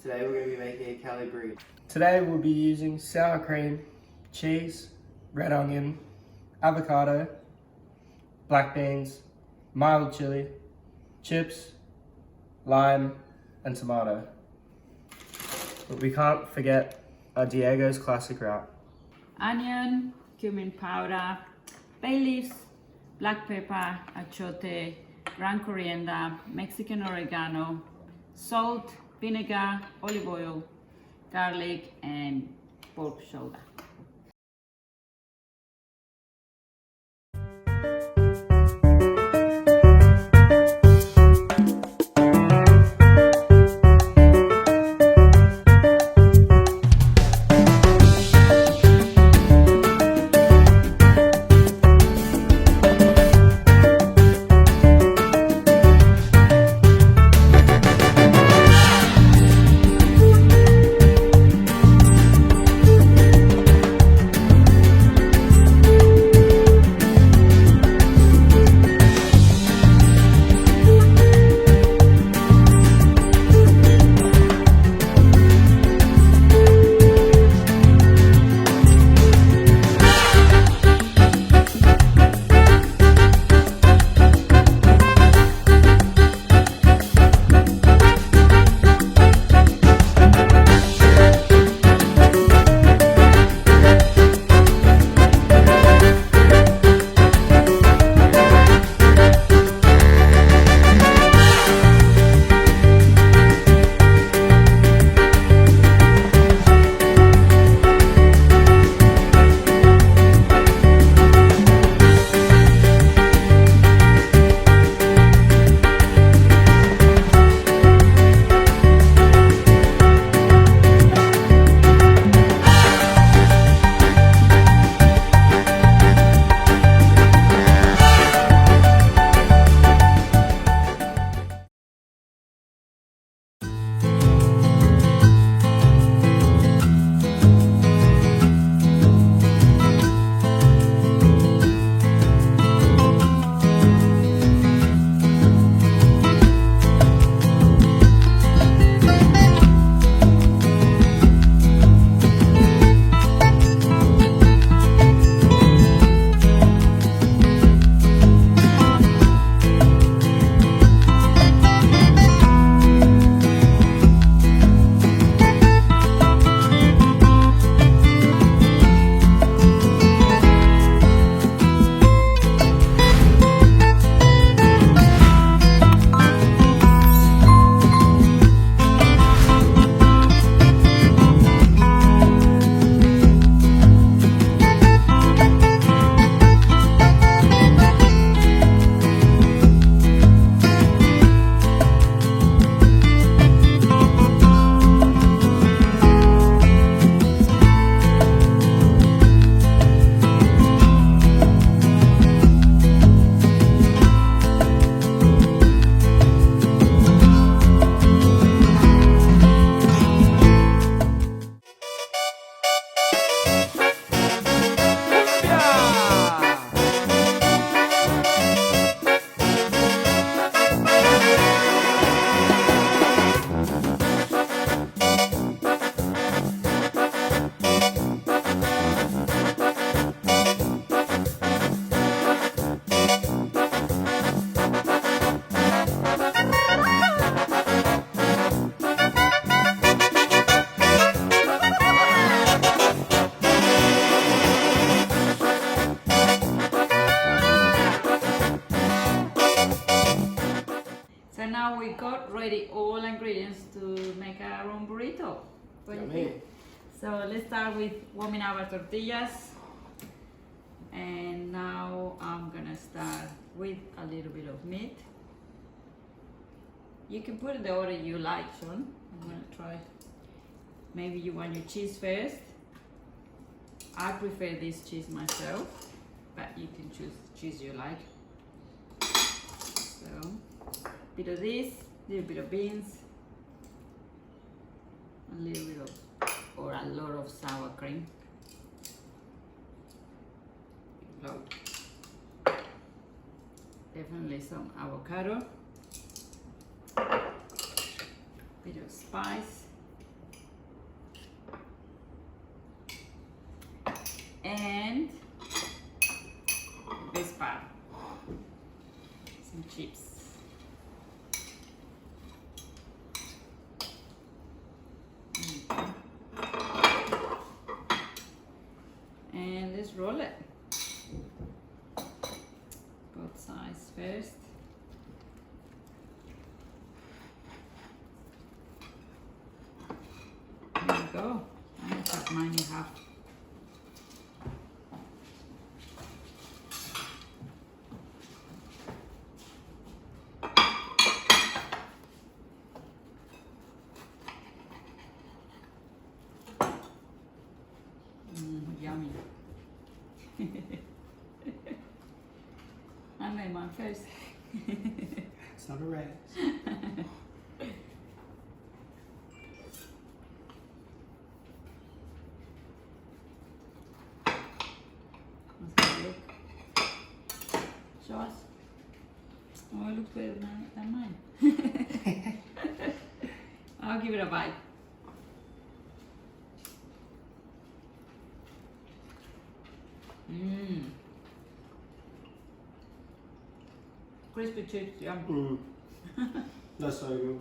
Today we're going to be making a Cali Burrito. Today we'll be using sour cream, cheese, red onion, avocado, black beans, mild chili, chips, lime, and tomato. But we can't forget our Diego's classic route. Onion, cumin powder, bay leaves, black pepper, achote, ground coriander, Mexican oregano, salt, vinegar, olive oil, garlic, and pork shoulder. So now we got ready all ingredients to make our own burrito. What do you think? So let's start with warming our tortillas. And now I'm gonna start with a little bit of meat. You can put it the order you like, Sean. I'm gonna try. Maybe you want your cheese first. I prefer this cheese myself, but you can choose the cheese you like. So, bit of this, little bit of beans, a little bit of, or a lot of sour cream. Definitely some avocado, bit of spice, And this part, some chips. And let's roll it. Both sides first. There you go. I'm gonna cut mine in half. Yummy. I made mine first. It's not a race. Let's have a look. Show us. Oh, it looks better than mine. I'll give it a bite. Mmm. Crispy chips, yum. That's so good.